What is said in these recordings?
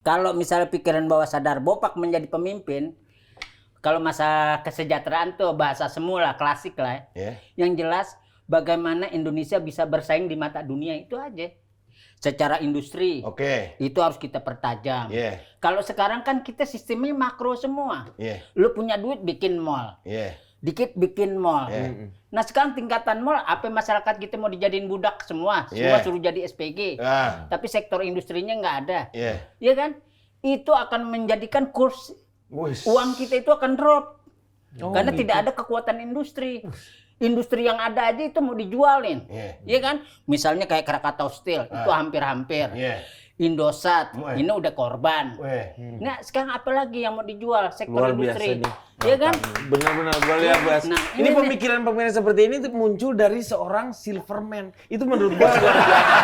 Kalau misalnya pikiran bawah sadar Bopak menjadi pemimpin, kalau masa kesejahteraan tuh bahasa semula klasik lah. Yang jelas bagaimana Indonesia bisa bersaing di mata dunia itu aja. Secara industri, itu harus kita pertajam. Kalau sekarang kan kita sistemnya makro semua. Lu punya duit bikin mall, dikit bikin mall. Nah sekarang tingkatan mall, apa masyarakat kita mau dijadiin budak semua suruh jadi SPG. Tapi sektor industrinya nggak ada. Iya kan? Itu akan menjadikan kurs uang kita itu akan drop. Karena tidak ada kekuatan industri. Industri yang ada aja itu mau dijualin. Iya kan? Misalnya kayak Krakatau Steel, itu hampir-hampir. Indosat, ini udah korban. Nah sekarang apa lagi yang mau dijual? Sektor Luar industri. biasa Iya kan? Benar-benar luar biasa. Nah, ini pemikiran-pemikiran seperti ini tuh muncul dari seorang Silverman. Itu menurut gua luar biasa.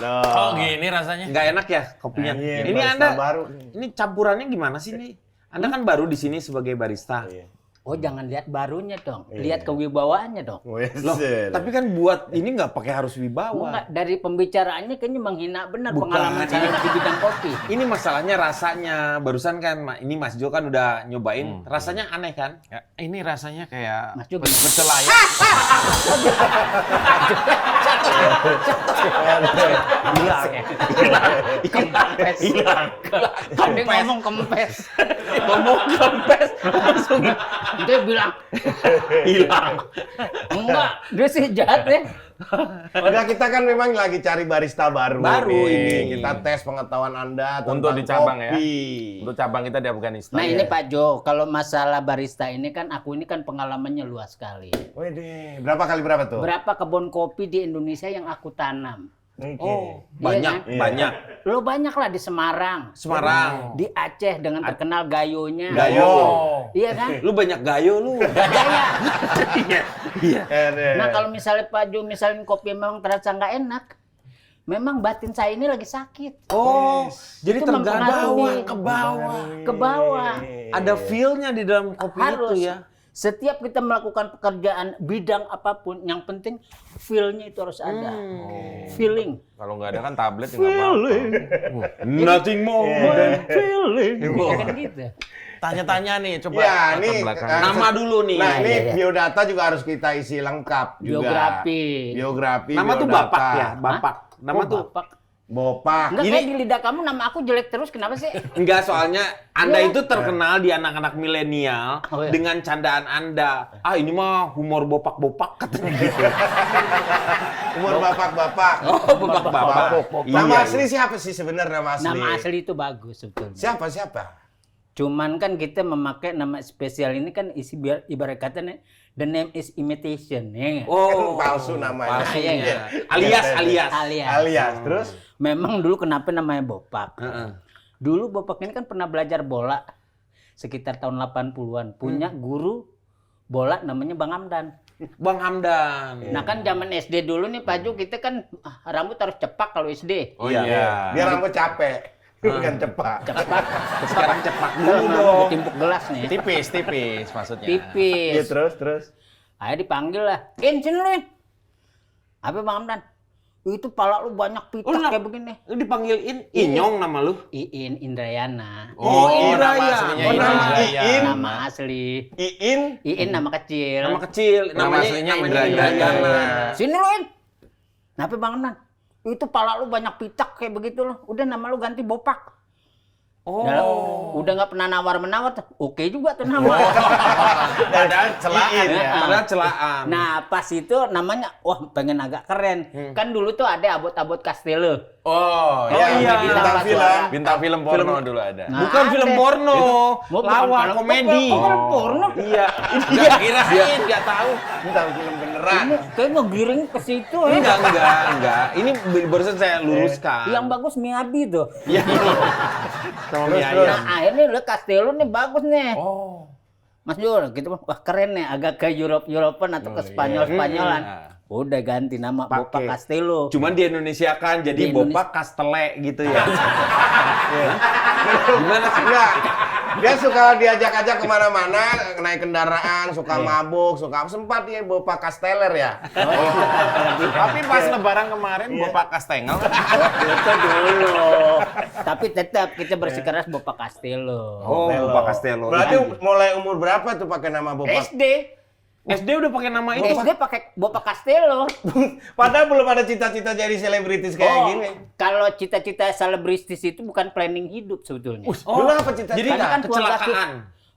Oh gini rasanya. Nggak enak ya kopinya. Ini Anda ini campurannya gimana sih nih? Anda kan baru di sini sebagai barista. Oh jangan lihat barunya dong, lihat kewibawaannya dong. Loh, tapi kan buat ini nggak pakai harus wibawa. Enggak, dari pembicaraannya kayaknya menghina benar Bukan. pengalaman saya di bidang kopi. Ini masalahnya rasanya. Barusan kan ini Mas Jo kan udah nyobain. Rasanya aneh kan? Ya, ini rasanya kayak Mas Jo pecel ayam. hilang. Ada ngomong kempes. Ngomong kempes langsung dia bilang hilang. Enggak, dia sih jahat ya. Enggak, kita kan memang lagi cari barista baru. Baru ini. Kita tes pengetahuan Anda tentang Untuk di cabang ya. kopi. Untuk cabang kita di Afghanistan. Nah ini Pak Jo, kalau masalah barista ini kan aku ini kan pengalamannya luas sekali. Wede, berapa tuh? Berapa kebun kopi di Indonesia yang aku tanam? Oh, Iya banyak, kan? banyak. Lo banyak lah di Semarang. Semarang. Di Aceh dengan terkenal gayonya. Gayo. Iya kan? Lu banyak gayo lu. Gaya. Iya. Nah kalau misalnya Pak Jo misalnya kopi memang terasa nggak enak, memang batin saya ini lagi sakit. Oh, jadi Itu tergantung mempengaruhi. ke bawah. Ke bawah. Ada feel-nya di dalam kopi Harus. itu ya. Setiap kita melakukan pekerjaan bidang apapun, yang penting feel-nya itu harus ada. Feeling. Kalau nggak ada kan tablet ya nggak apa-apa. Nothing more than Feeling. Ya kan gitu. Tanya-tanya nih, coba Ya, latar nih, belakang. Nama dulu nih. Nah, ini iya. biodata juga harus kita isi lengkap juga. Biografi. Nama tuh biodata. Bapak ya, Bapak. Nama Oh, tuh Bapak. Bopak. Enggak, kayak di lidah kamu nama aku jelek terus, kenapa sih? enggak, soalnya Anda Iya. itu terkenal di anak-anak milenial Oh, iya. dengan candaan Anda. Ah, ini mah humor bopak-bopak katanya gitu. Umur bapak-bapak. Oh, bopak-bapak. Nama Iya, asli siapa sih sebenarnya nama asli? Nama asli itu bagus sebetulnya. Siapa? Cuman kan kita memakai nama spesial ini kan isi biar ibarat katanya the name is imitation. Ya. Oh, Palsu namanya. Iya, iya. alias. Alias. Terus? Memang dulu kenapa namanya Bopak? Heeh. Dulu Bopak ini kan pernah belajar bola sekitar tahun 80-an. Punya guru bola namanya Bang Hamdan. Bang Hamdan. Nah kan zaman SD dulu nih Pak Jo, kita kan rambut harus cepak kalau SD. Oh iya. Biar rambut capek. Bukan cepat. Cepak. Sekarang cepak dulu Karena dong. ditimpuk gelas nih. Tipis maksudnya. Tipis. Iya, terus. Ayo dipanggil lah. Sini lu. Apa Bang Hamdan? Itu pala lu banyak pitak kayak begini. Lu dipanggilin Inyong nama lu? Iin Indrayana. Oh, nama Indraya. aslinya Oh, nama Indraya. Iin. Nama asli. Iin. Iin nama kecil. Nama kecil, Nama aslinya Indrayana. Indrayana. Sini lu, In. Kenapa Bang Hamdan? Itu pala lu banyak pitak kayak begitu loh. Udah nama lu ganti Bopak. Oh. Udah nggak pernah nawar-menawar. Oke juga tuh nama. Padahal celaan ya. Padahal celaan. Nah pas itu namanya, wah pengen agak keren. Kan dulu tuh ada abot-abot Castello. Oh iya, iya. bintang film. Bintang film porno dulu ada. Nah, Bukan film ada. porno, Bukan lawak film- komedi. Film porno. Iya. Enggak kirain, enggak tahu. Bintang film beneran. Ini kayak ngegiring ke situ ya. Enggak. Ini barusan saya luruskan. Yang bagus Miyabi tuh. Iya. Sama mie Terus. ayam. Nah akhirnya lo Castello nih bagus nih. Oh. Mas Jul, gitu wah keren nih, agak ke European atau ke Spanyol-Spanyolan. Udah ganti nama Bopak Pakai. Castello. Cuman di Indonesia kan jadi Di Bopak Castele gitu ya. Gimana sih? Enggak. Dia suka diajak-ajak kemana-mana, naik kendaraan, suka mabuk, suka sempat dia Bapak Casteller ya. Tapi pas lebaran kemarin Bapak Kastengel kan. Itu dulu. Tapi tetap kita bersikeras Bopak Castello. Oh, Bopak Castello. Berarti mulai umur berapa tuh pakai nama Bapak? SD. SD udah pakai nama itu. SD pakai Bopak Castello. Padahal belum ada cita-cita jadi selebritis kayak gini. Kalau cita-cita selebritis itu bukan planning hidup sebetulnya. Dulu apa cita-cita? Jadi Karena kan keluarga kecelakaan.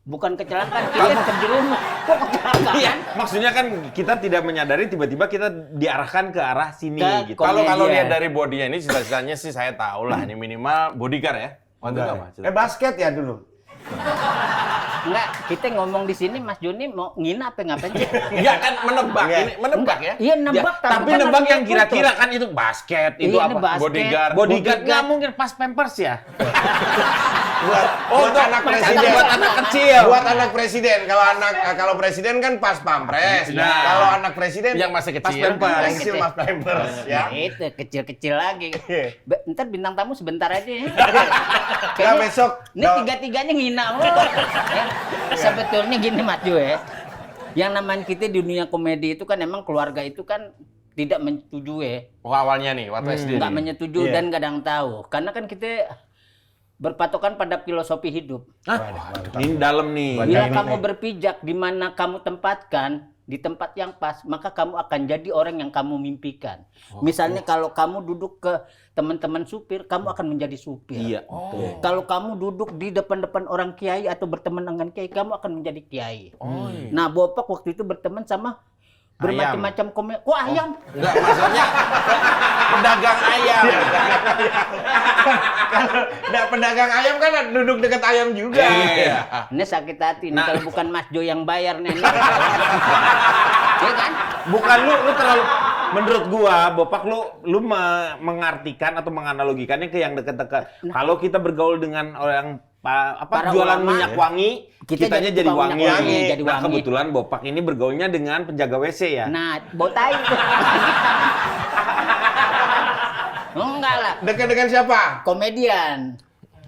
bukan kecelakaan, kita terjerumus. Kok kecelakaan? Iya, maksudnya kan kita tidak menyadari tiba-tiba kita diarahkan ke arah sini Ke gitu. Kalau Komedian. lihat dari bodinya ini cita-citanya sih saya tahu lah. Ini minimal bodyguard ya. Waktu itu apa? Basket ya dulu. Enggak, kita ngomong di sini Mas Joni mau ngina apa ngapain sih? Iya kan menebak, Iya. ini menebak ya. Iya nebak, Ya, tapi kan nebak harus yang foto. kira-kira kan itu basket, itu Iya, ini apa? basket. Bodyguard. Bodyguard nggak mungkin pas Pampers ya? Buat anak presiden. Buat anak kecil. Buat anak presiden. Kalau presiden kan pas pampres. Nah. Kalau anak presiden Yang masih Pas kecil. Pampers. yang kecil pas pampers ya. Nah, itu kecil-kecil lagi. Iya. Ntar bintang tamu sebentar aja ya. Nggak, besok. Ini tiga-tiganya ngina mulu. Ya, sebetulnya gini Mas Jo ya. Yang namanya kita di dunia komedi itu kan emang keluarga itu kan tidak menyetujui. Oh awalnya nih, waktu SD. Nggak menyetujui Iya. dan kadang tahu. Karena kan kita berpatokan pada filosofi hidup. Ini dalam nih. Bila kamu berpijak di mana kamu tempatkan, di tempat yang pas, maka kamu akan jadi orang yang kamu mimpikan. Misalnya kalau kamu duduk ke teman-teman supir, kamu akan menjadi supir. Iya. Kalau kamu duduk di depan-depan orang kiai atau berteman dengan kiai, kamu akan menjadi kiai. Nah, Bopak waktu itu berteman sama bermacam-macam komedi. Kok ayam? Enggak, maksudnya pedagang ayam. Nah, pedagang ayam kan duduk dekat ayam juga. Iya. Ini sakit hati. Nih, Nah. kalau bukan Mas Jo yang bayar nih. Iya kan? Bukan lu terlalu menurut gua, Bopak lu mengartikan atau menganalogikannya ke yang dekat-dekat. Kalau kita bergaul dengan orang Para jualan ulama, minyak wangi, kitanya jadi tukang wangi. minyak wangi, jadi Nah, wangi. kebetulan Bopak ini bergaulnya dengan penjaga WC ya. Nah, botai. Enggak lah. Dekat dengan siapa? Komedian.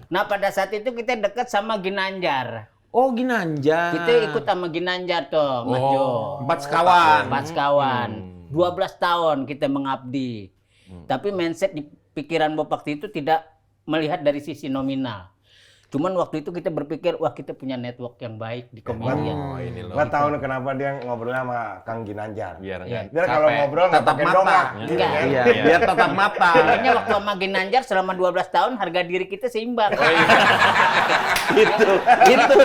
Nah, pada saat itu kita dekat sama Ginanjar. Oh, Ginanjar. Kita ikut sama Ginanjar tuh, Mas Jo. Empat sekawan. 4 sekawan. 12 tahun kita mengabdi. Tapi mindset di pikiran Bopak itu tidak melihat dari sisi nominal. Cuman waktu itu kita berpikir, wah kita punya network yang baik di komedian. Oh, ini loh. Gua tahu nih kenapa dia ngobrol sama Kang Ginanjar. Biar Iya. enggak. Biar kalau ngobrol nggak Tatap pakai mata. dongak. gitu Enggak. kan. Iya, biar tatap mata. Akhirnya waktu sama Ginanjar selama 12 tahun harga diri kita seimbang. Itu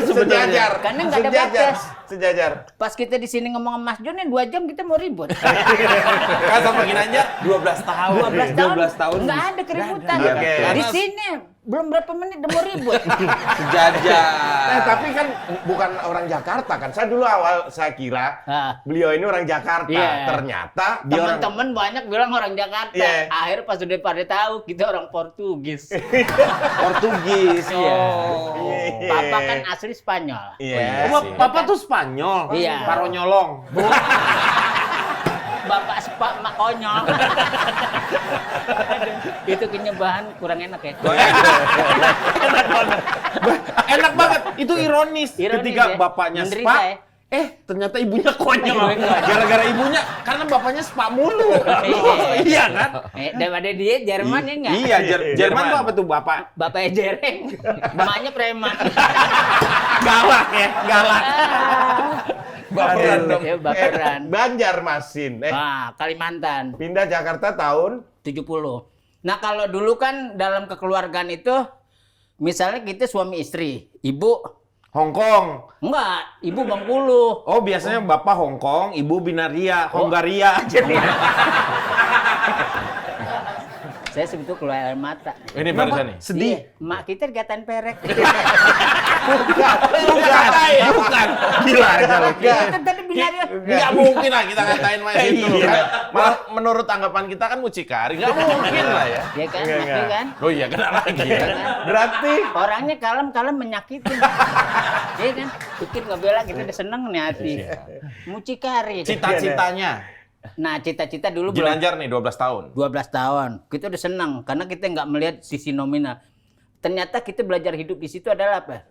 sebenarnya. Sejajar. Karena nggak ada Sejajar. batas. Sejajar. Pas kita di sini ngomong sama Mas Jo nih 2 jam kita mau ribut. Kan sama Ginanjar 12 tahun. 12 tahun. Nggak ada keributan. Nggak ada. Di sini belum berapa menit udah mau ribut. Sejajar. Tapi kan bukan orang Jakarta kan. Saya dulu saya kira Nah, beliau ini orang Jakarta. Iya. Ternyata teman-teman banyak bilang orang Jakarta. Iya. Akhirnya pas udah pada tahu kita orang Portugis. Portugis. Iya. Iya. Papa kan asli Spanyol. Iya. Oh, Papa tuh Spanyol. Iya. Paro nyolong. Bapak sepak mak konyol. Itu kenyebahan kurang enak ya. Enak banget. Itu ironis. Ironis Ketika ya. bapaknya Menderita spa, ya. ternyata ibunya konyol. Ibunya konyol. Gara-gara ibunya, karena bapaknya spa mulu. Iya kan? Daripada dia Jerman ya enggak? Iya, Jerman tuh apa tuh bapak? Bapaknya jereng, emaknya preman. Galak ya, galak. Baperan dong. Ya, baperan. Banjarmasin. Nah, Kalimantan. Pindah Jakarta tahun 70. Nah, kalau dulu kan dalam kekeluargaan itu misalnya kita suami istri, ibu Hong Kong. enggak, ibu Bengkulu. Oh, biasanya bapak Hong Kong, ibu Binaria, Hongaria aja nih. Saya sebetulnya keluar air mata. Ini barusan nih. Sedih. Iya, mak kita dikatain perek. Bukan. Gila aja lo. Kan tadi binaria. Nggak mungkin lah kita ngatain Mas itu. Iya. Kan? Malah menurut tanggapan kita kan mucikari. Nggak mungkin lah ya. Ya kan, Enggak, Mas enggak. kan? Oh iya, kena lagi ya. berarti Orangnya kalem-kalem menyakitin. Iya kan? Bikin ngebela kita udah seneng nih hati. Mucikari. Cita-citanya Nah, cita-cita dulu Ginanjar nih 12 tahun. 12 tahun. Kita udah senang karena kita nggak melihat sisi nominal. Ternyata kita belajar hidup di situ adalah apa?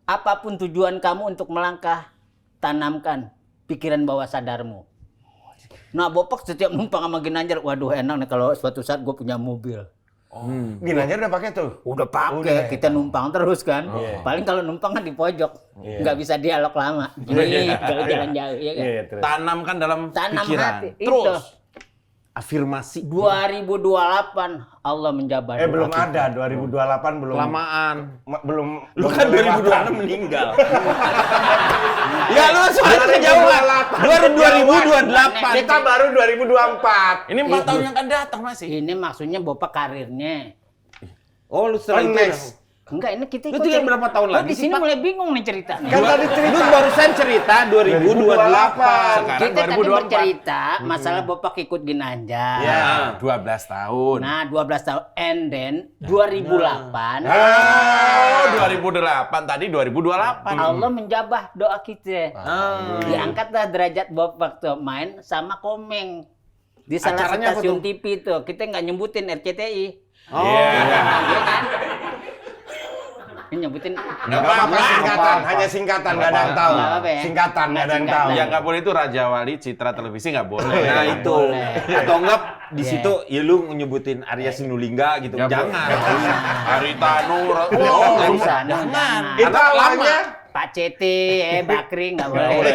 Apapun tujuan kamu untuk melangkah, tanamkan pikiran bawah sadarmu. Nah, Bopak setiap numpang sama Ginanjar, waduh enak nih kalau suatu saat gue punya mobil. Ginanjar udah pakai tuh. Udah pakai, kita numpang terus kan. Paling kalau numpang kan di pojok, nggak bisa dialog lama. Gini, kalau jalan jauh, ya kan? Tanamkan dalam Tanam pikiran. hati. Terus Afirmasi. 2028 Allah menjabat. Belum ada 2028 belum. Kelamaan. Belum. Lu kan 2026 meninggal. Ya lu soalnya kejauhan. 2028. Kita baru 2024. ini 4 tahun yang akan datang masih. Ini maksudnya Bopak karirnya. Oh, lu setelah itu. Next. Enggak, ini kita Lu tinggal berapa tahun Oh, lagi di sini mulai bingung nih cerita. Kan tadi cerita. Lu barusan cerita 2028. Sekarang Kita tadi 2024. bercerita masalah Bopak ikut Ginanjar. Ya, 12 tahun. Nah, 12 tahun. And then 2008 Oh, 2008 tadi 2028. Allah menjabah doa kita. Diangkatlah derajat Bopak tuh main sama Komeng. Di salah Acaranya apa stasiun tuh? TV itu. Kita nggak nyebutin RCTI. Iya. Iya kan? Ini nyebutin Nggak Apa apa-apa. singkatan? Hanya singkatan, nggak ada yang tahu. Nggak apa-apa ya. Singkatan, nggak ada yang tahu. Yang nggak boleh itu Raja Wali Citra Televisi nggak boleh. Nah, itu. boleh. Atau enggak di Iya. situ ya lu nyebutin Arya Sinulinga gitu. Nggak Jangan. boleh. Haritanu. nggak bisa, Jangan. Itu Karena awalnya, Pak Ceti, Bakri nggak boleh. boleh.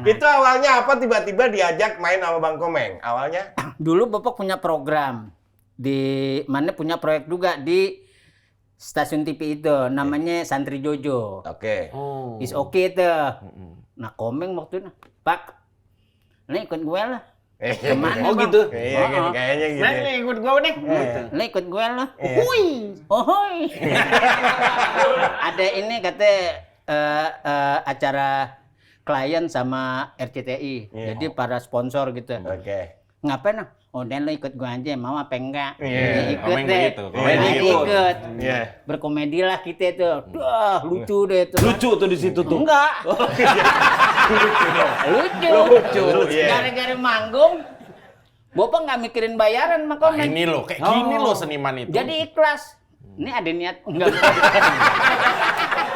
itu awalnya apa? Tiba-tiba diajak main sama Bang Komeng. Awalnya? Dulu Bapak punya program di mana punya proyek juga di stasiun TV itu namanya Santri Jojo. Oke. Is oke tuh. Nah, Komeng waktu itu, Pak, ini ikut gue lah. Kemana Oh Bang? gitu. Iya, kayaknya gitu. Nah, nih ikut gua nih. Gitu. Ini ikut gue lah. Iya. Uhuy, ohoy. Ada ini kata acara klien sama RCTI. Iya. Jadi para sponsor gitu. Oke. Ngapain? Oh, dan lo ikut gua aja, mau apa enggak? Iya. Ya, ikut Komeng deh. begitu, Komeng Nah, begitu. ikut. Iya. Berkomedi lah kita tuh. Wah, lucu deh tuh. Lucu tuh di situ tuh. Enggak. Lucu. Iya. Gara-gara manggung, Bapak nggak mikirin bayaran sama Nah, Komeng. ini loh, kayak gini loh seniman itu. Jadi ikhlas. Ini ada niat enggak.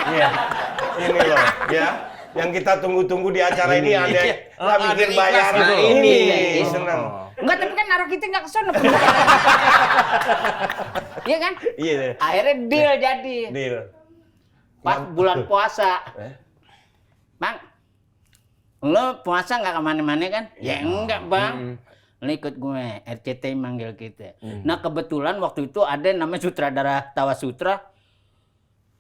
Iya. Ini loh, ya. Yang kita tunggu-tunggu di acara ini ada nggak mikir ikhlas. bayar Nah, tuh. ini. Senang. Enggak, tapi kan arah kita nggak ke sana. Iya kan? Iya. Akhirnya deal jadi. Deal. Pas bulan puasa. Bang, lo puasa nggak kemana-mana kan? Ya enggak, Bang. Lo ikut gue, RCTI manggil kita. Nah, kebetulan waktu itu ada namanya sutradara Tawa Sutra.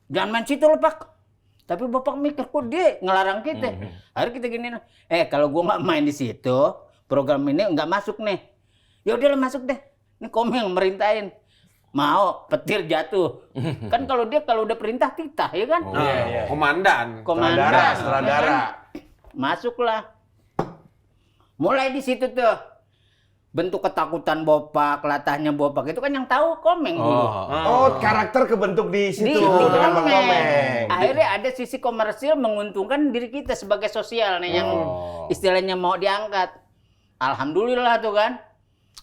Jangan main situ lo, Pak. Tapi Bapak mikir, kok dia ngelarang kita. Akhirnya kita gini, kalau gue nggak main di situ, program ini nggak masuk nih. Ya udah lo masuk deh. Ini Komeng yang merintahin. Mau, petir jatuh. Kan kalau dia kalau udah perintah titah, ya kan? Iya. Komandan. Komandan. Sutradara. Masuklah. Mulai di situ tuh. Bentuk ketakutan Bopak, latahnya Bopak itu kan yang tahu Komeng dulu. Oh, karakter kebentuk di situ dengan Bang Komeng. Akhirnya ada sisi komersil menguntungkan diri kita sebagai sosial nih yang istilahnya mau diangkat. Alhamdulillah tuh kan.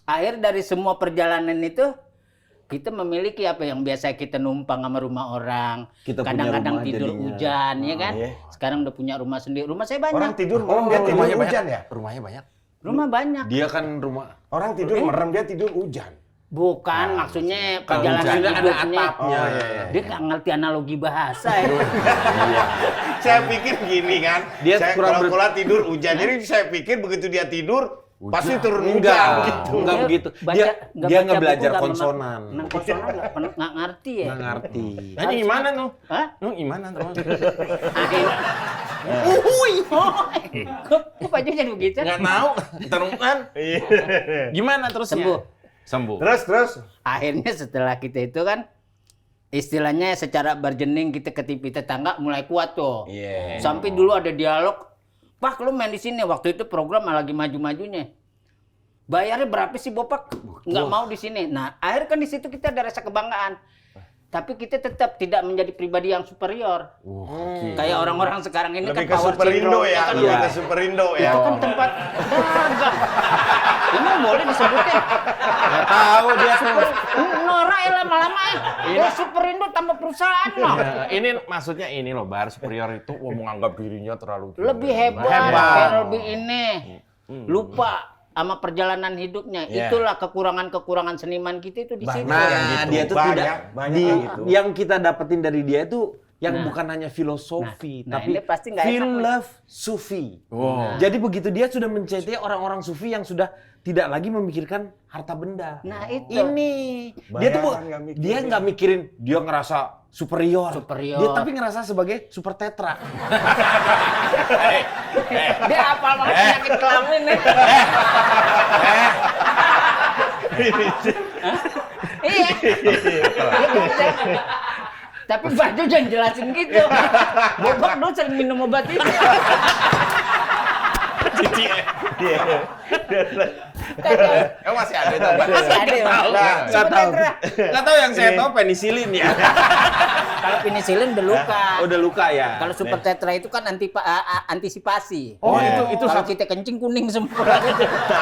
Akhir dari semua perjalanan itu kita memiliki apa yang biasa kita numpang sama rumah orang. Kita punya Kadang-kadang rumah tidur jadinya. hujan, ya kan? Iya. Sekarang udah punya rumah sendiri. Rumah saya banyak. Orang tidur merem dia tidur rumahnya hujan banyak. ya? Rumahnya banyak. Rumah banyak. Dia kan rumah. Orang tidur merem dia tidur hujan. Bukan, maksudnya Kalau perjalanan hujannya ada hidupnya. atapnya. Oh, iya, iya. Dia nggak ngerti analogi bahasa ya. Saya pikir gini kan, Dia saya kurang kalau tidur hujan. Jadi saya pikir begitu dia tidur pasti turun hujan Enggak, gitu. enggak begitu. Dia nggak belajar konsonan. Konsonan nggak ngerti ya. Nggak ngerti. Nah, ini gimana tuh? Hah? Gimana tuh? Akhirnya. Uhuy. Kok bajunya jadi begitu? Nggak tahu. Terusan. Gimana terus? Sembuh. Sembuh. Terus. Akhirnya setelah kita itu kan istilahnya secara berjening kita ke TV tetangga mulai kuat tuh. Iya. Sampai dulu ada dialog, Pak lu main di sini. Waktu itu program lagi maju-majunya. Bayarnya berapa sih Bopak? Nggak mau di sini. Nah, akhirnya kan di situ kita ada rasa kebanggaan. tapi kita tetap tidak menjadi pribadi yang superior. Kayak orang-orang sekarang ini Lebih kan ke power Superindo syndrome, ya, kan lebih ke Superindo ya. itu kan tempat dagang. Emang boleh disebutin? Nggak tahu dia tuh. Norak ya lama-lama ya. Superindo tambah perusahaan loh. Ini maksudnya ini loh, Bar, superior itu menganggap dirinya terlalu Lebih hebat, kayak lebih ini. Lupa sama perjalanan hidupnya. Itulah kekurangan-kekurangan seniman kita itu di situ. Nah, dia tuh banyak yang gitu. yang kita dapetin dari dia itu yang bukan hanya filosofi, tapi ini pasti nggak enak, filosofi. Jadi begitu dia sudah mencetak orang-orang sufi yang sudah tidak lagi memikirkan harta benda. Nah, itu. Ini dia tuh Bayangan nggak mikirin. dia nggak mikirin dia ngerasa superior. Dia tapi ngerasa sebagai super tetra. Dia apal banget penyakit kelamin nih. Iya. Tapi Baju jangan jelasin gitu. Bobok dulu sering minum obat itu. Cici. Masih ada itu, Pak. Masih ada ya. Nggak tahu yang saya tahu penisilin ya. Kalau penisilin udah luka. Udah luka ya. Kalau super tetra itu kan antisipasi. Oh, itu Kalau kita kencing kuning semua.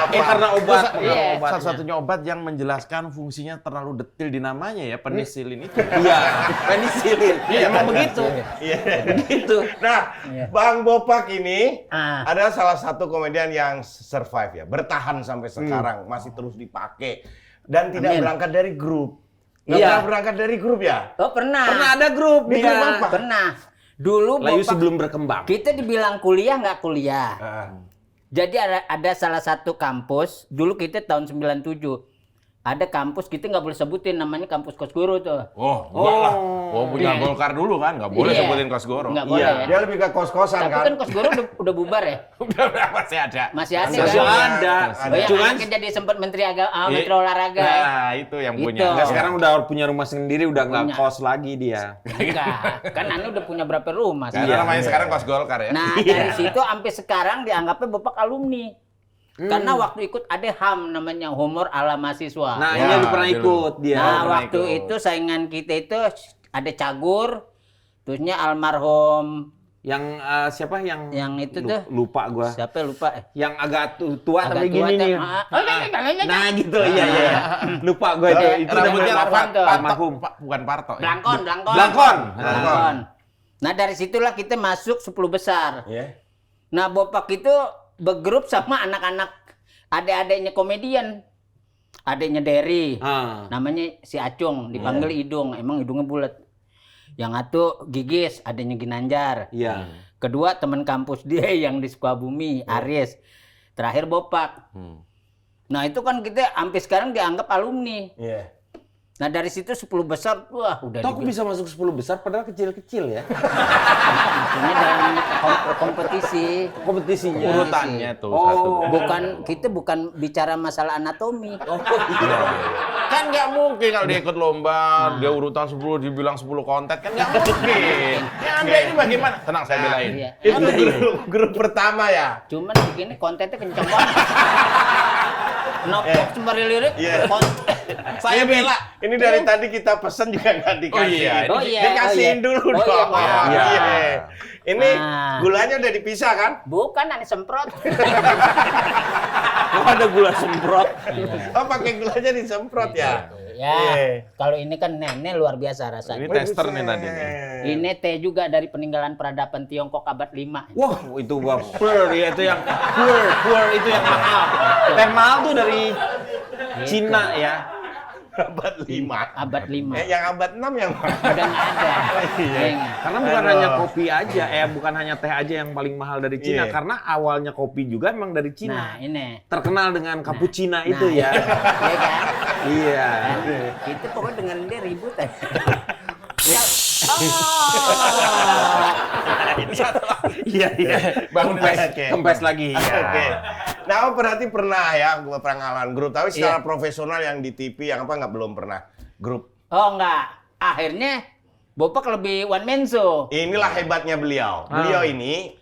Karena obat. Iya. Satu-satunya obat yang menjelaskan fungsinya terlalu detail di namanya ya, penisilin itu. Iya, penisilin. Iya, emang begitu. Iya. Begitu. Nah, Bang Bopak ini Ah. ada salah satu komedian yang survive ya, bertahan sampai sekarang, masih terus dipakai dan tidak Amin. berangkat dari grup. Nggak Iya. pernah berangkat dari grup ya? Oh pernah. Pernah ada grup Di dia. grup apa? Pernah. Dulu Layu Bopak, sebelum berkembang. kita dibilang kuliah nggak kuliah. Jadi ada salah satu kampus, dulu kita tahun 97. Ada kampus, kita nggak boleh sebutin namanya kampus Kosgoro tuh. Oh, enggak lah. Oh, punya Iya. Golkar dulu kan, nggak boleh Iya. sebutin Kosgoro. Nggak boleh ya. Dia lebih ke kos-kosan Tapi kan Kosgoro udah bubar ya? Udah masih ada. Masih ada Masih kan? ada. Oh, yang Cuman anaknya jadi sempat menteri Iya. menteri olahraga. Nah, itu yang Itu. punya. Nggak, sekarang udah punya rumah sendiri, udah nggak Punya. kos lagi dia. Enggak, kan Anu udah punya berapa rumah Karena sekarang. namanya sekarang Kos Golkar ya. Nah, dari situ sampai sekarang dianggapnya Bapak alumni. Karena waktu ikut ada HAM namanya Humor ala Mahasiswa. Nah, Ya, ini lu pernah dulu. ikut dia. Nah, pernah waktu ikut. itu saingan kita itu ada Cagur, terusnya almarhum Yang siapa yang itu tuh lupa gua. siapa lupa Yang agak tua Agak tapi tua gini tuh. nih. Nah, gitu. Iya, iya. Lupa gua itu. Itu udah Rambutnya Blankon tuh. almarhum. Bukan Parto. Ya? Blangkon. Blangkon. Nah, dari situlah kita masuk 10 besar. Iya. Nah, Bopak itu bergrup sama anak-anak adik-adiknya komedian. Adiknya Derry. Ah. Namanya si Acung, dipanggil Idung. Emang hidungnya bulat. Yang satu Gigis, adiknya Ginanjar. Iya. Kedua teman kampus dia yang di Sukabumi, Aris. Terakhir Bopak. Nah, itu kan kita sampai sekarang dianggap alumni. Iya. Nah, dari situ 10 besar, wah udah Toh aku bisa masuk 10 besar padahal kecil-kecil ya. Maksudnya dalam kompetisi. Kompetisinya. Urutannya tuh Oh. satu. Kita bukan bicara masalah anatomi. Kan nggak mungkin kalau dia ikut lomba, dia urutan 10, dibilang 10 konten, kan nggak mungkin. Ya, Anda ini bagaimana? Tenang, saya belain. Iya. Itu grup pertama ya. Cuman begini kontennya kenceng banget. Nopok sembari lirik. Iya. Saya bela. Ini dari tadi kita pesen juga nggak dikasih. Oh iya, Oh iya. Dikasihin dulu Oh dong. iya, iya. Iya. Ini Nah. gulanya udah dipisah kan? Bukan aneh semprot. Oh, ada gula semprot. Oh, pakai gulanya disemprot ya. Ya, Iya. kalau ini kan nenek luar biasa Ini rasanya. tester nih tadi nih. Ini teh juga dari peninggalan peradaban Tiongkok abad 5. Wah, itu gua pur ya itu yang pur itu yang mahal. Teh mahal tuh dari Cina ya. Abad 5. Abad 5. Yang abad 6 yang mana? Udah nggak ada. Iya. Karena bukan hanya kopi aja, bukan hanya teh aja yang paling mahal dari Cina. Iya. Karena awalnya kopi juga memang dari Nah, Cina. ini. Terkenal dengan cappuccino itu ya. Iya kan? Iya. Kita pokoknya dengan dia ribut aja. Iya, iya. Bangun Kempes lagi. Ya. Oke. Nah, berarti pernah ya gua pengalaman grup, tapi secara profesional yang di TV yang apa nggak belum pernah grup. Oh enggak. Akhirnya Bopak lebih one man show. Inilah hebatnya beliau. Beliau ini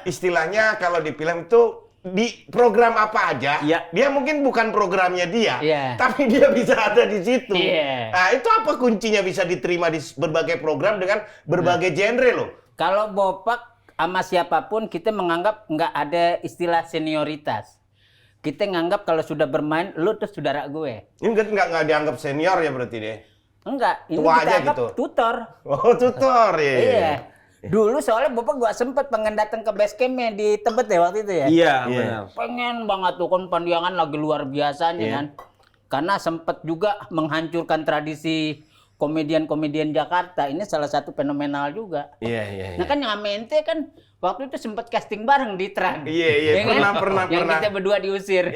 istilahnya kalau di film itu di program apa aja, dia mungkin bukan programnya dia, tapi dia bisa ada di situ. Nah, itu apa kuncinya bisa diterima di berbagai program dengan berbagai genre loh? Kalau Bopak sama siapapun kita menganggap nggak ada istilah senioritas. Kita nganggap kalau sudah bermain, lu tuh saudara gue. Ini nggak dianggap senior ya berarti deh? Enggak, ini tua kita aja anggap gitu. tutor. Oh, tutor ya. Iya. Dulu soalnya Bapak gua sempet pengen datang ke base campnya di Tebet ya waktu itu ya. Iya, benar. Pengen banget tuh kan Pandiangan lagi luar biasanya kan. Karena sempet juga menghancurkan tradisi komedian-komedian Jakarta. Ini salah satu fenomenal juga. Iya. Nah kan yang amente kan waktu itu sempet casting bareng di Trans. Iya, pernah. Yang kita berdua diusir.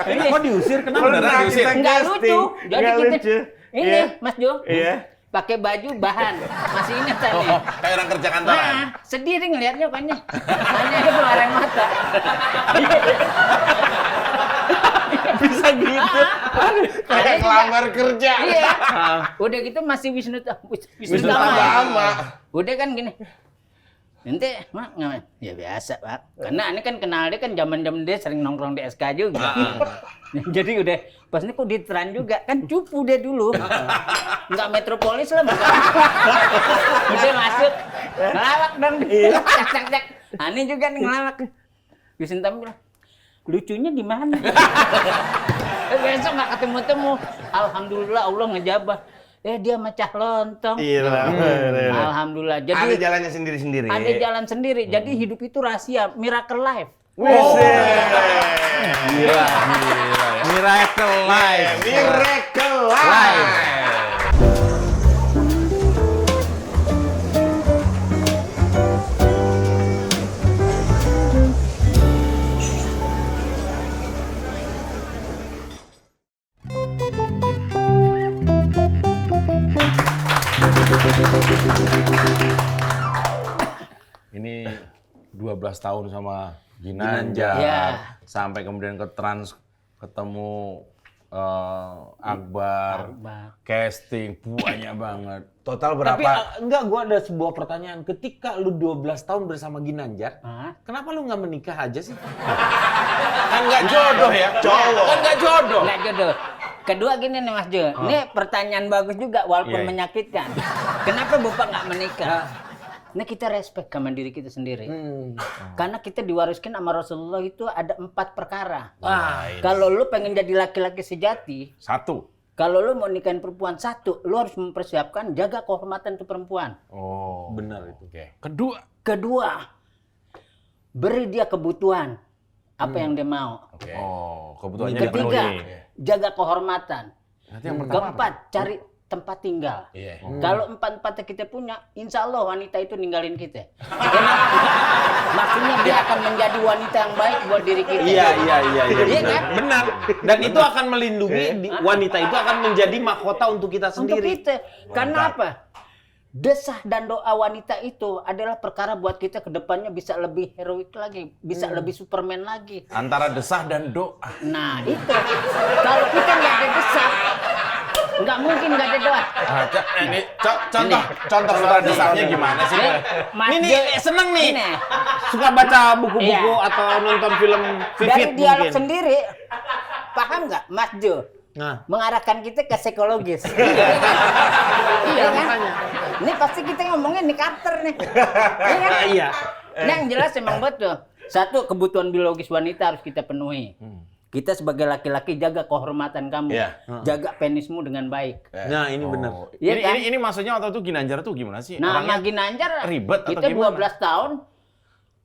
Ini kok diusir? Kenapa? diusir? Enggak lucu. Jadi Nggak kita lucu. ini Mas Jo. Iya. Pakai baju bahan. Masih ingat tadi. Kayak orang kerja kantoran. Nah, sedih nih ngelihatnya banyak. Hanya itu keluaran mata. Bisa gitu. Kayak ngelamar kerja. Iya. Udah gitu masih Wisnu Tama. Udah kan gini. Nanti, Mak, ngapain? Ya biasa, Pak. Karena ini kan kenal dia kan zaman-zaman dia sering nongkrong di SK juga. Jadi udah, pas ini kok di Trans juga. Kan cupu dia dulu. Enggak metropolis lah, bukan. Udah masuk. Ngelawak dong. Cak. Ani juga nih ngelawak. Wisnu Tama bilang, lucunya di mana? Besok nggak ketemu-temu. Alhamdulillah Allah ngejabah. Dia mecah lontong. Iya. Alhamdulillah. Jadi Ada jalannya sendiri-sendiri. ada jalan sendiri. Jadi hidup itu rahasia, miracle life. Miracle Life. Miracle Life. Ini 12 tahun sama Ginanjar, Iya. sampai kemudian ke Trans ketemu Akbar, casting banyak banget. Total Tapi berapa? enggak, gua ada sebuah pertanyaan. Ketika lu 12 tahun bersama Ginanjar, kenapa lu nggak menikah aja sih? Kan nggak jodoh ya? Kan nggak jodoh. Nggak jodoh. Kedua gini nih Mas Jo, ini pertanyaan bagus juga walaupun menyakitkan. Kenapa Bapak nggak menikah? Nah kita respect sama diri kita sendiri. Karena kita diwariskan sama Rasulullah itu ada 4 perkara. Kalau lu pengen jadi laki-laki sejati, 1. kalau lu mau nikahin perempuan, 1, lu harus mempersiapkan jaga kehormatan tuh perempuan. Oh, Benar itu. oke. Kedua, beri dia kebutuhan apa yang dia mau. Oh, kebutuhannya Ketiga, dipenuhi. jaga kehormatan. Nanti yang pertama Keempat, cari tempat tinggal. Kalau 4-4 kita punya, insya Allah wanita itu ninggalin kita. Maksudnya dia akan menjadi wanita yang baik buat diri kita. Iya. Iya kan? Benar. Dan itu akan melindungi wanita itu akan menjadi mahkota untuk kita Untuk sendiri. kita. Karena apa? Desah dan doa wanita itu adalah perkara buat kita ke depannya bisa lebih heroik lagi, bisa lebih Superman lagi. antara desah dan doa. Nah, itu. Kalau kita nggak ada desah, nggak mungkin nggak ada doa. Ini contoh desahnya gimana sih? Mas Ini Jo, seneng nih. ini. Suka baca buku-buku Iya. atau nonton film Dari Vivid dialog mungkin. sendiri, paham nggak Mas Jo? Nah, Mengarahkan kita ke psikologis. Iya kan? makanya. Ini pasti kita ngomongin nih Carter nih. Iya kan? Iya. Yang jelas emang betul. 1, kebutuhan biologis wanita harus kita penuhi. Kita sebagai laki-laki jaga kehormatan kamu. Iya. Jaga penismu dengan baik. Nah, ini benar. Iya kan? Ini maksudnya waktu itu Ginanjar tuh gimana sih? Nah, Orangnya sama Ginanjar ribet atau kita gimana? 12 tahun.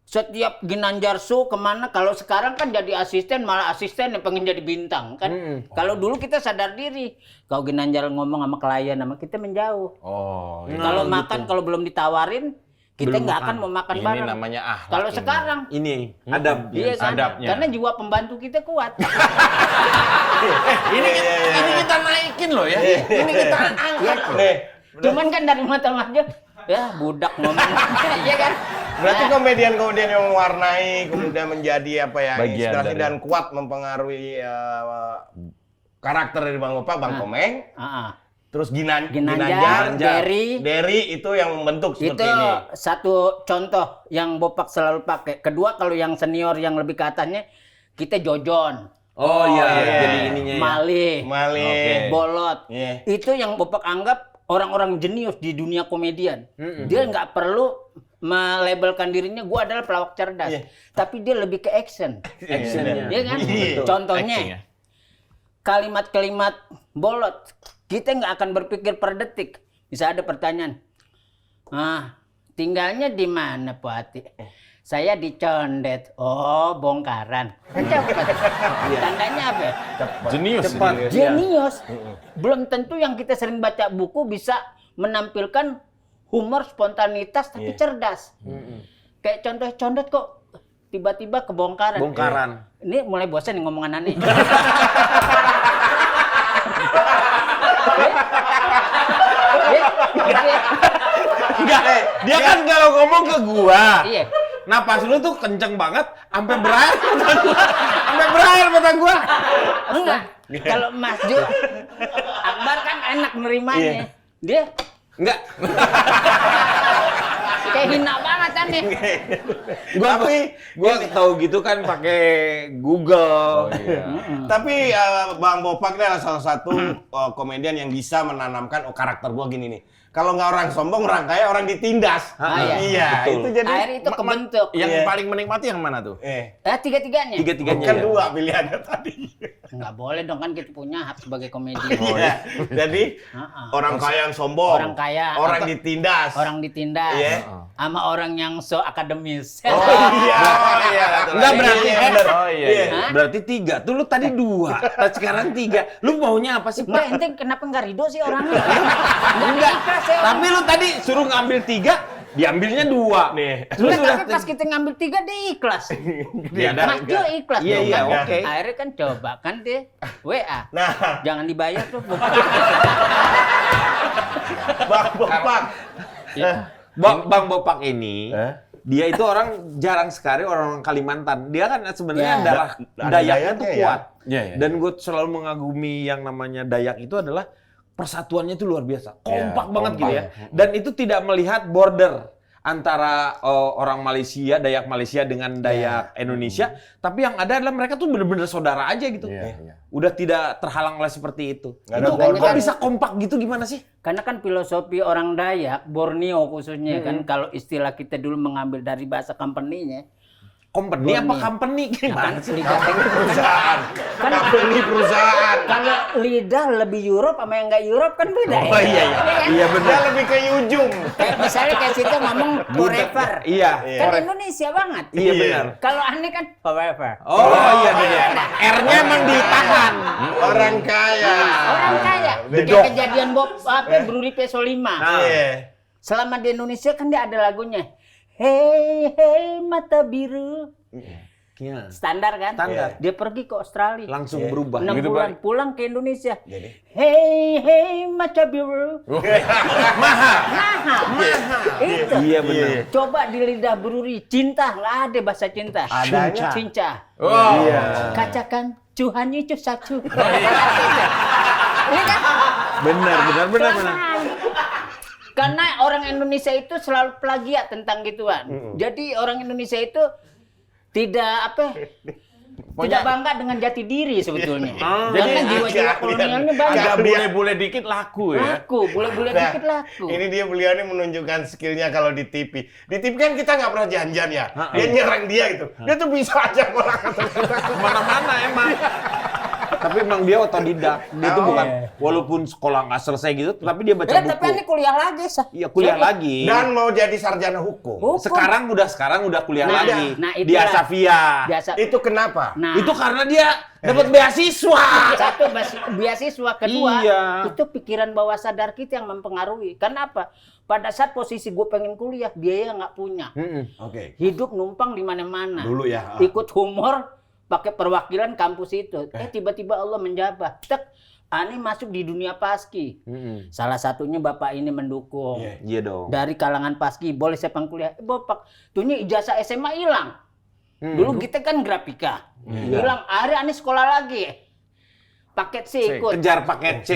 Setiap Ginanjar show kemana, kalau sekarang kan jadi asisten, malah asisten yang pengen jadi bintang kan. Kalau dulu kita sadar diri, kalau Ginanjar ngomong sama klien, sama kita menjauh. Oh, Kalau makan, kalau belum ditawarin, kita nggak akan mau makan ini bareng. namanya akhlak. Kalau ini. sekarang, Ini adab. iya kan? adabnya. Karena jiwa pembantu kita kuat. Ini kita naikin loh ya. Ini kita angkat loh. Cuman kan dari mata Mas Jo, ya budak ngomong, iya kan? Berarti komedian-komedian yang mewarnai kemudian menjadi apa ya, Bagian inspirasi dari- dan kuat mempengaruhi karakter dari Bang Opa, Bang Komeng, Terus Ginanjar, Derry itu yang membentuk seperti itu ini. satu contoh yang Bopak selalu pakai. Kedua, kalau yang senior yang lebih ke atasnya, kita Jojon. Oh iya, jadi ininya ya. Malih. Bolot. Iya. Itu yang Bopak anggap orang-orang jenius di dunia komedian. Dia nggak perlu melabelkan dirinya gue adalah pelawak cerdas, tapi dia lebih ke action. Actionnya. Iya kan? Contohnya kalimat-kalimat bolot, kita nggak akan berpikir per detik. Bisa ada pertanyaan, tinggalnya di mana Pak Ati? Saya di Condet. Oh, bongkaran. Kan cepat. Tandanya apa? Jenius. Cepat. Jenius. Belum tentu yang kita sering baca buku bisa menampilkan humor, spontanitas, tapi cerdas. Kayak contoh Condet kok tiba-tiba kebongkaran. Bongkaran. Ini mulai bosan nih ngomongan aneh. Enggak, dia kan kalau ngomong ke gua. Iya. Napas lu tuh kenceng banget, sampai berair mata gua. Sampai berair mata gua. Enggak. Kalau Mas Jo Akbar kan enak nerimanya. Dia Enggak. kayak hina banget kan nih. Gua tahu gitu kan pakai Google. Tapi Bang Bopak ini adalah salah satu komedian yang bisa menanamkan karakter gua gini nih. Kalau nggak orang sombong, orang kaya, orang ditindas. Iya, betul. itu jadi Akhirnya itu kebentuk. Yang paling menikmati yang mana tuh? Tiga-tiganya. Tiga-tiganya Kan ya. dua pilihannya tadi. Nggak boleh dong, kan kita punya hak sebagai komedian. Iya. Jadi orang kaya yang sombong, Orang kaya, orang apa- ditindas. Orang ditindas. Iya. Sama orang yang so akademis. Iya. Enggak berarti bener. Oh iya. Hah? Berarti 3. Tuh lu tadi 2, sekarang 3. Lu maunya apa sih, Pak? Enggak, ente kenapa nggak ridho sih orangnya? Enggak. ikhlas ya. Tapi lu tadi suruh ngambil 3, diambilnya 2. Nih. Enggak, tapi pas kita ngambil 3 dia ikhlas. Mas Jo ikhlas Iya, dong, iya, kan? oke. Akhirnya kan coba kan dia WA. Nah, Jangan dibayar tuh. Bang Bopak. Bang Bopak ini, dia itu orang jarang sekali orang Kalimantan. Dia kan sebenarnya Ya. darah Ada Dayaknya tuh Dayaknya ya. kuat. Iya, iya. Dan gue selalu mengagumi yang namanya Dayak itu adalah persatuannya itu luar biasa. Kompak banget gitu ya. Dan itu tidak melihat border antara orang Malaysia, Dayak Malaysia dengan Dayak Indonesia. Tapi yang ada adalah mereka tuh bener-bener saudara aja gitu. Udah tidak terhalang oleh seperti itu. Nggak ada Itu border. kok bisa kompak gitu gimana sih? Karena kan filosofi orang Dayak, Borneo khususnya kan, kalau istilah kita dulu mengambil dari bahasa company-nya, Company apa company? Gimana sih? Perusahaan. Company perusahaan. Kalau lidah lebih Europe sama yang nggak Europe kan beda. Oh iya, iya. Iya Dia benar. lebih ke ujung. Kayak misalnya kayak situ ngomong forever. Iya. Kan Indonesia banget. Iya benar. Kalau aneh kan forever. Oh iya benar. R-nya emang ditahan. Orang kaya. Orang kaya. Bedok. Kayak kejadian Bob Bruri Peso 5. Iya. Selama di Indonesia kan dia ada lagunya. Hey hey mata biru. Iya. Standar kan? Standar. Dia pergi ke Australia. Langsung berubah. 6 Begitu, bulan pulang ke Indonesia. Jadi? Hey hey mata biru. Mahal. Itu. Iya benar. Coba di lidah Bruri, cinta nggak ada bahasa cinta. Adanya. Cinta. Oh. Iya. Kacakan Tuhannya itu satu. Ini kan? Benar. Karena orang Indonesia itu selalu plagiat tentang gituan. Jadi orang Indonesia itu tidak tidak bangga dengan jati diri sebetulnya. Karena jiwa-jiwa kolonialnya banyak. Agak bule-bule dikit laku ya. Laku, boleh-boleh Nah, dikit laku. ini dia beliau ini menunjukkan skillnya kalau di TV. Di TV kan kita nggak pernah janjian ya. Dia nyerang dia gitu. Dia tuh bisa aja ngolah kata-kata. Kemana-mana emang. Tapi emang dia otodidak. Dia tuh bukan, walaupun sekolah nggak selesai gitu, tapi dia baca Tapi buku. ini kuliah lagi, Sah. Iya kuliah lagi. Dan mau jadi sarjana hukum. Hukum. Sekarang udah kuliah Nah, lagi. nah, Di itulah. Asavia. Biasa. Itu kenapa? Nah, Itu karena dia dapat beasiswa. satu beasiswa, kedua Iya. itu pikiran bawah sadar kita yang mempengaruhi. Karena apa? Pada saat posisi gue pengen kuliah, biaya nggak punya. Oke. Hidup numpang di mana-mana. Dulu ya. Ikut humor, pakai perwakilan kampus itu. Tiba-tiba Allah menjabat. Tek, Ani masuk di dunia paski. Salah satunya bapak ini mendukung. Iya dong. Dari kalangan paski, boleh saya kuliah. Bapak, tuhnya ijazah SMA hilang. Dulu kita kan grafika. Hilang, akhirnya Ani sekolah lagi. paket C ikut. Kejar paket C.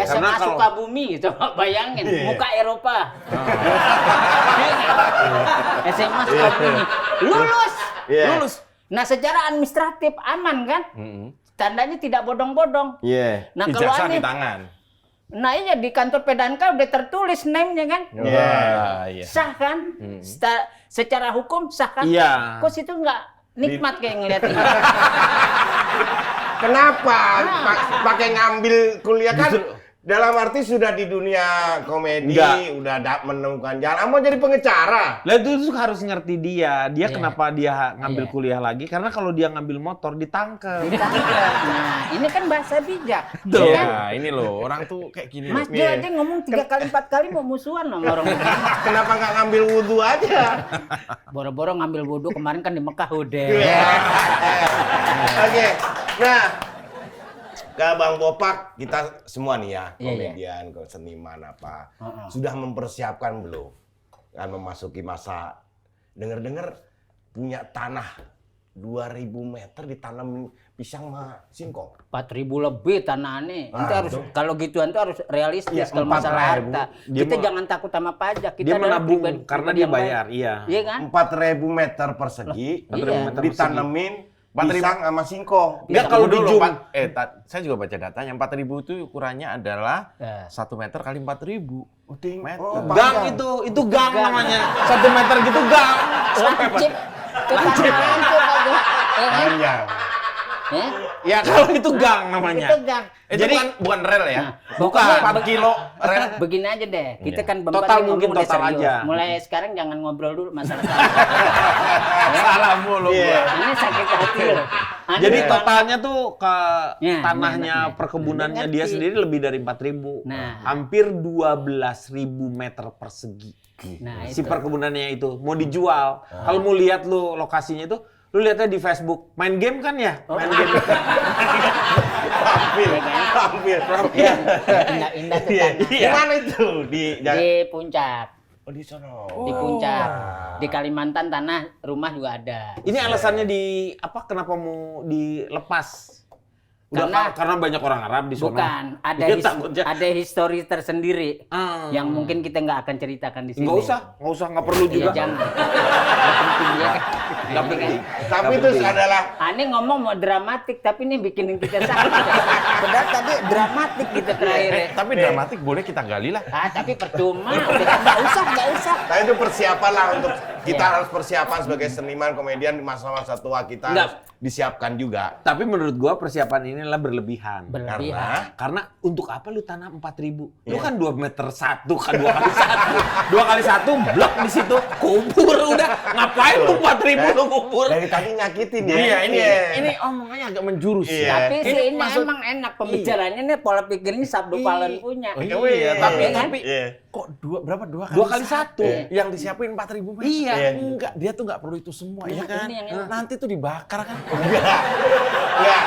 SMA Sukabumi, coba bayangin, muka Eropa. SMA Sukabumi. Lulus. Nah, secara administratif aman kan? Tandanya tidak bodong-bodong. Nah, kalau Ijazah di aneh, tangan. nah iya di kantor Pedanka udah tertulis name-nya kan? Iya. Sah kan? Secara hukum sah kan? Iya. Kok situ nggak nikmat kayak ngeliatnya? Kenapa pakai ngambil kuliah kan? Dalam arti sudah di dunia komedi, udah menemukan jalan. Mau jadi pengacara. Lah itu harus ngerti dia. Kenapa dia ngambil kuliah lagi? Karena kalau dia ngambil motor ditangkep. Nah, ini kan bahasa bijak. Iya, ini loh orang tuh kayak gini. Mas Jo aja ngomong 3 kali 4 kali mau musuhan sama orang. Kenapa nggak ngambil wudhu aja? Boro-boro ngambil wudhu kemarin kan di Mekah udah. Oke, nah ke Bang Bopak, kita semua nih ya, komedian, seniman apa, sudah mempersiapkan belum? Kan memasuki masa, dengar-dengar punya tanah 2000 meter ditanam pisang sama singkong. 4.000 lebih tanahnya. Itu harus kalau gituan tuh harus realistis kalau masalah harta. Kita jangan takut sama pajak. Kita dia menabung karena dia bayar, Iya kan? 4.000 meter persegi ditanemin pisang sama singkong. Enggak kalau dulu saya juga baca datanya 4.000 itu ukurannya adalah 1 meter kali 4.000 meter. Gang itu gang namanya. 1 meter gitu gang. Panjang. Ya kalau itu gang namanya. Itu gang. Jadi bukan rel ya? Bukan 4 kilo rel. Begini aja deh. Kita kan Total mungkin ngomong udah total serius. aja. Mulai sekarang jangan ngobrol dulu masalah. Salah mulu gua. Ini sakit hati loh. Jadi totalnya tuh ke Ya, tanahnya perkebunannya dia sendiri lebih dari 4.000. Nah. Hampir 12.000 meter persegi. Nah, Si itu. perkebunannya itu mau dijual. Kalau mau lihat lu lokasinya itu, lu lihatnya di Facebook. Main game kan ya? Main game. Hampir. Indah-indah tuh tanah. Di mana itu? Di Puncak. Oh, di sono. Di Puncak. Di Kalimantan tanah rumah juga ada. Ini alasannya kenapa mau dilepas? Karena banyak orang Arab di sana. Bukan, ada histori tersendiri yang mungkin kita nggak akan ceritakan di sini. Nggak usah, nggak perlu juga. Iya, jangan. Nggak penting ya kan. Nggak penting. Tapi itu adalah Aneh ngomong mau dramatik, tapi ini bikinin kita sakit. Padahal tadi dramatik gitu terakhir. Tapi dramatik boleh kita gali lah. Tapi percuma. Nggak usah. Nah itu persiapan lah untuk kita harus persiapan sebagai seniman komedian di masa-masa tua kita harus disiapkan juga. Tapi menurut gua persiapan ini adalah berlebihan. Karena untuk apa lu tanam 4.000? Lu kan 2 meter 1 kan 2 kali 1. 2 kali 1 blok di situ kubur udah. Ngapain lu 4.000 lu kubur? Dari tadi nyakitin ya. Iya, ini omongannya agak menjurus. Tapi ini emang enak pembicaranya nih, pola pikirnya Sabdu Palen punya. Tapi kok berapa 2 kali 1 yang disiapin 4.000 meter? Iya. Enggak, dia tuh nggak perlu itu semua ya kan. Nanti tuh dibakar kan. Enggak.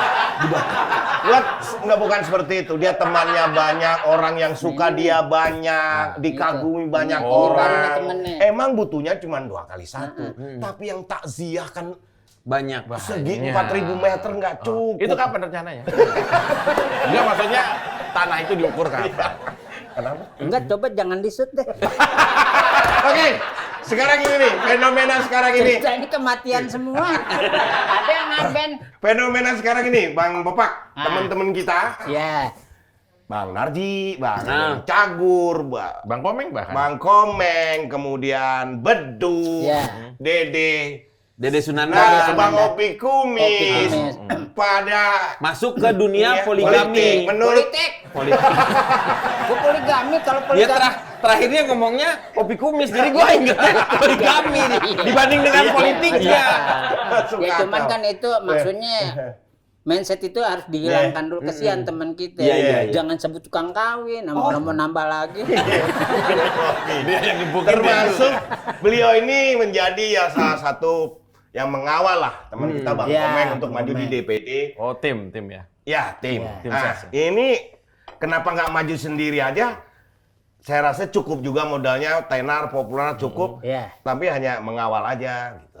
Buat enggak, bukan seperti itu. Dia temannya banyak, orang yang suka dia banyak, dikagumi banyak orang. Emang butuhnya cuma 2 kali 1. Tapi yang takziah kan banyak. segi 4.000 meter nggak cukup. Itu kapan rencananya? Enggak, maksudnya tanah itu diukur kapan? Kenapa? Enggak, coba jangan disut deh. Oke. Sekarang ini nih, fenomena sekarang ini. Ini kematian semua. Ada yang ngaben. Fenomena sekarang ini, Bang Bopak, teman-teman kita. Ya. Bang Narji, Bang Cagur, Bang Komeng bahkan. Bang Komeng, kemudian Bedu, Dede Sunanda, Bang Opi Kumis, pada masuk ke dunia poligami. Politik. Gue poligami, kalau Dia poligami. terakhirnya ngomongnya Opi Kumis, jadi gue ingetnya poligami nih, dibanding dengan politiknya. Ya cuman kan itu maksudnya mindset itu harus dihilangkan dulu. Kesian teman kita. Jangan sebut tukang kawin, nama-nama nambah lagi. Dia yang gebukin. termasuk beliau ini menjadi ya salah satu yang mengawal lah teman kita Bang Komeng untuk maju di DPD. Oh, tim ya. Ya, tim. Tim Nah, ses. ini kenapa nggak maju sendiri aja? Saya rasa cukup juga modalnya, tenar, populer cukup. Tapi hanya mengawal aja gitu.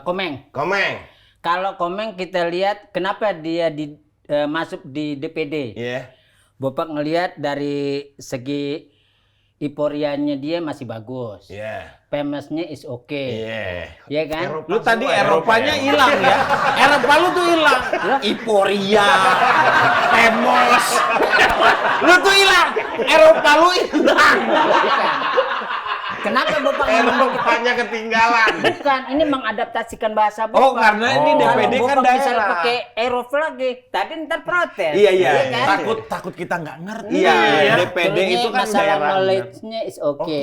Komeng. Komeng. Kalau Komeng kita lihat kenapa dia masuk di DPD. Iya. Bopak ngelihat dari segi euforianya dia masih bagus. Iya. Famous-nya is okay. Iya. Iya kan? Lu tadi Eropanya hilang ya. Eropa lu tuh hilang. Euforia. Emos. Lu tuh hilang. Eropa lu hilang. Kenapa Bopak ngomong Eropanya ketinggalan. bukan, ini mengadaptasikan bahasa Bopak. Oh, karena ini Kalau DPD kan Bopak bisa daerah. pakai Erof lagi, tadi ntar protes. Iya, iya. kan? Takut kita nggak ngerti. Iya, Nah, DPD tuhnya itu kan masalah daerah. knowledge-nya is okay.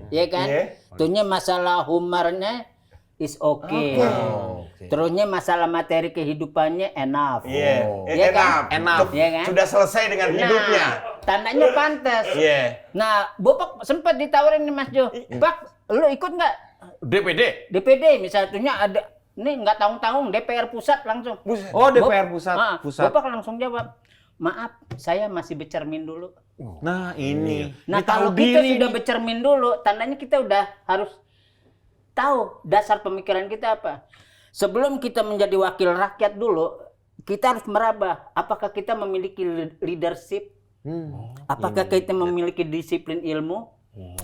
Iya kan? Iya. Tuhnya masalah humornya is okay. Terusnya masalah materi kehidupannya enough. Iya. Iya kan? Enough. Iya kan? Sudah selesai dengan hidupnya. Tandanya pantas. Iya. Nah, Bopak sempat ditawarin nih Mas Jo. Pak, lu ikut nggak DPD. DPD misalnya ada nih nggak tanggung-tanggung DPR pusat langsung. Oh, DPR pusat. Bapak langsung jawab, maaf, saya masih bercermin dulu. Nah, ini. Nah, Ini tahu kalau kita diri sudah nih. bercermin dulu, tandanya kita udah harus tahu dasar pemikiran kita apa. Sebelum kita menjadi wakil rakyat dulu, kita harus meraba apakah kita memiliki leadership, apakah kita memiliki disiplin ilmu,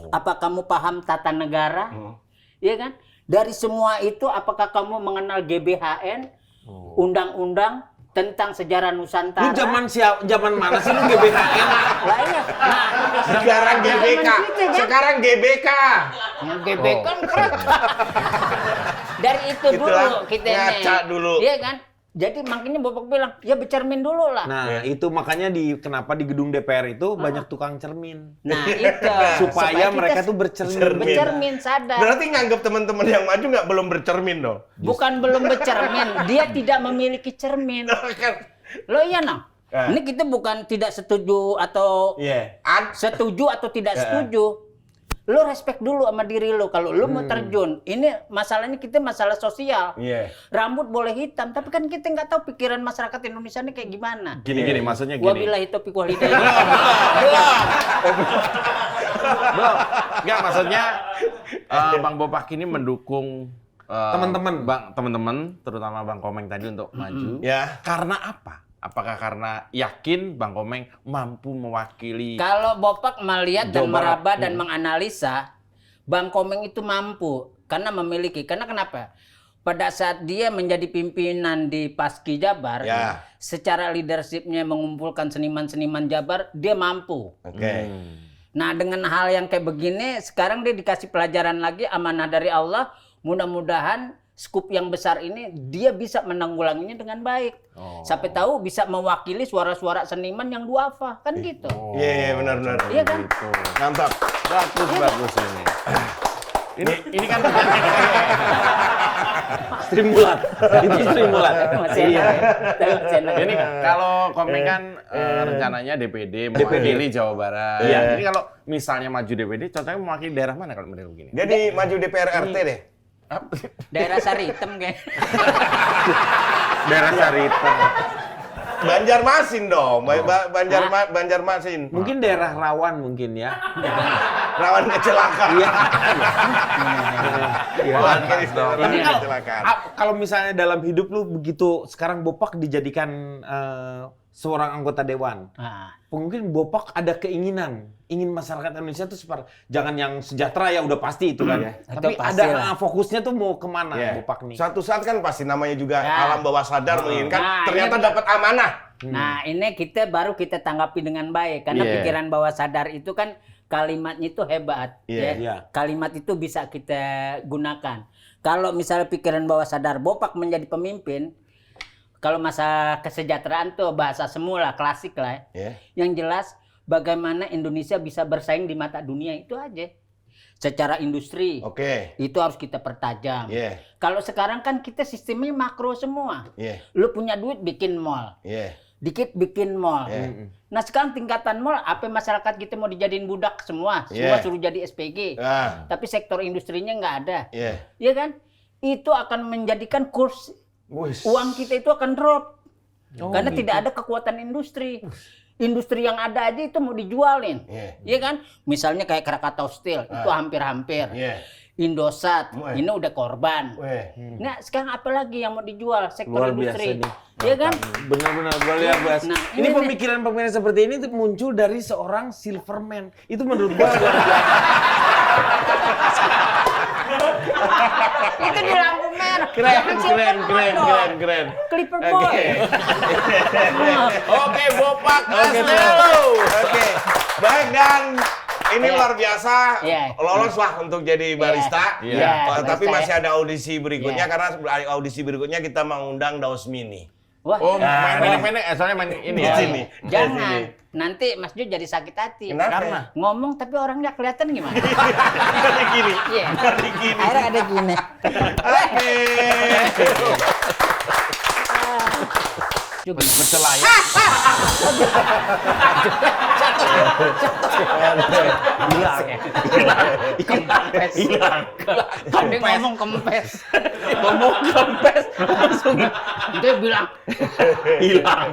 apa kamu paham tata negara, iya kan? Dari semua itu, apakah kamu mengenal GBHN, undang-undang tentang sejarah Nusantara? Lu zaman mana sih lu GBHN? Lah iya. Nah, Sekarang GBK. zaman kita, kan? Sekarang GBK. Yang GBK kan keren. Dari itu Itulah, dulu kita ngaca dulu. Iya kan? Jadi makanya Bapak bilang, ya bercermin dulu lah. Nah, itu makanya kenapa di gedung DPR itu banyak tukang cermin. Nah, itu. Supaya kita mereka tuh bercermin. bercermin sadar. Berarti nganggap teman-teman yang maju nggak belum bercermin dong. Bukan belum bercermin, dia tidak memiliki cermin. Lo iya no? Ini kita bukan tidak setuju atau Iya. setuju atau tidak setuju. Lo respect dulu sama diri lo kalau lo mau terjun. Ini masalahnya kita masalah sosial. Iya. Rambut boleh hitam, tapi kan kita nggak tahu pikiran masyarakat Indonesia ini kayak gimana. Gini, maksudnya gini. Wabillahi taufiq wal hidayah. Belum. Enggak, maksudnya Bang Bopak ini mendukung teman-teman, terutama Bang Komeng tadi untuk maju. Ya. Karena apa? Apakah karena yakin Bang Komeng mampu mewakili? Kalau Bopak melihat dan Jawa Barat. meraba dan menganalisa, Bang Komeng itu mampu karena memiliki. Karena kenapa? Pada saat dia menjadi pimpinan di Paski Jabar, Ya. secara leadershipnya mengumpulkan seniman-seniman Jabar, dia mampu. Oke. Nah, dengan hal yang kayak begini, sekarang dia dikasih pelajaran lagi, amanah dari Allah. Mudah-mudahan skup yang besar ini dia bisa menanggulanginya dengan baik. Sampai tahu bisa mewakili suara-suara seniman yang duafa, kan gitu. Iya, benar-benar. Iya kan? Mantap. Bagus ini. Ini kan Streamulat. Itu streamulat. Masih enak ya? ini kalau Komeng kan rencananya DPD mewakili Jawa Barat. Iya. Jadi kalau misalnya maju DPD, cocoknya mewakili daerah mana kalau model begini? Jadi maju DPR RT deh. Daerah Saritem kayak. Daerah Saritem. Banjarmasin dong. Banjarmasin. Mungkin daerah rawan mungkin ya. Rawan kecelakaan. Iya. Rawan kecelakaan. Tapi kalau Kecelakaan. kalau misalnya dalam hidup lu begitu sekarang Bopak dijadikan seorang anggota dewan. Nah, Mungkin Bopak ada keinginan ingin masyarakat Indonesia tuh jangan yang sejahtera ya udah pasti itu kan. Tapi Itu pasti ada lah. fokusnya tuh mau kemana Iya. Bopak nih? Suatu saat kan pasti namanya juga Ya. alam bawah sadar menginginkan. Nah, Ternyata ini- dapat amanah. Nah, ini kita tanggapi dengan baik karena Iya. pikiran bawah sadar itu kan kalimatnya itu hebat, Iya. ya. Iya. Kalimat itu bisa kita gunakan. Kalau misalnya pikiran bawah sadar Bopak menjadi pemimpin, kalau masa kesejahteraan tuh bahasa semula klasik lah. Ya. Yang jelas bagaimana Indonesia bisa bersaing di mata dunia itu aja. Secara industri. Oke. Itu harus kita pertajam. Iya. Kalau sekarang kan kita sistemnya makro semua. Iya. Lu punya duit bikin mall. Iya. Dikit bikin mall. Iya. Nah sekarang tingkatan mall, apa masyarakat kita mau dijadiin budak semua? Semua Iya. suruh jadi SPG. Ah. Tapi sektor industrinya nggak ada. Iya. Iya kan? Itu akan menjadikan kurs Wis. uang kita itu akan drop. Karena gitu. tidak ada kekuatan industri. Industri yang ada aja itu mau dijualin. Iya. Iya kan? Misalnya kayak Krakatau Steel, itu hampir-hampir. Iya. Indosat, ini udah korban. Nah, sekarang apa lagi yang mau dijual? Sektor Luar biasa industri. nih. Iya kan? Benar-benar luar biasa. Nah, ini ini pemikiran-pemikiran seperti ini tuh muncul dari seorang Silverman. Itu menurut gua luar biasa. Itu di lampu merah. Keren, Jangan keren, Silverman keren, dong. keren, keren. Clipper Boy. Oke, Bopak, Oke, Astelo. Oke, baik dan ini Iya. luar biasa, Iya. lolos lah untuk jadi barista. Iya. Tapi barista, masih ya. ada audisi berikutnya Iya. karena audisi berikutnya kita mengundang Daus Mini. Wah, Oh, main pendek-pendek, soalnya main ini ya. Sini. jangan. Nanti Mas Jo jadi sakit hati. Kenapa? Karena Ngomong tapi orang nggak kelihatan gimana? Ada gini. Iya. Ada gini. Akhirnya ada gini. Oke. Juga. bercelayar. Hilang. Ada ngomong kempes. Ngomong kempes langsung Dia bilang, hilang.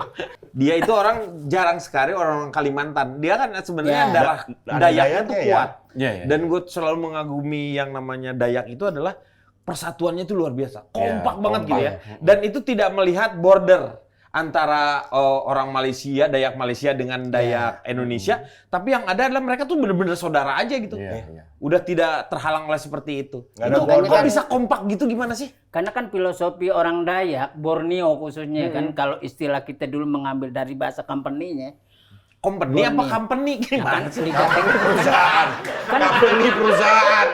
Dia itu orang jarang sekali orang Kalimantan. Dia kan sebenarnya Ya. darah Ada Dayaknya tuh Dayaknya ya. kuat. Iya, iya. Dan gue selalu mengagumi yang namanya Dayak itu adalah persatuannya itu luar biasa. Kompak banget kompak. gitu ya. Dan itu tidak melihat border antara orang Malaysia, Dayak Malaysia dengan Dayak Indonesia, tapi yang ada adalah mereka tuh bener-bener saudara aja gitu. Iya. Udah tidak terhalang oleh seperti itu. Nggak ada Itu border. kok bisa kompak gitu gimana sih? karena kan filosofi orang Dayak, Borneo khususnya kan, kalau istilah kita dulu mengambil dari bahasa company-nya, Company apa company? Gimana sih? digateng Perusahaan. Company perusahaan.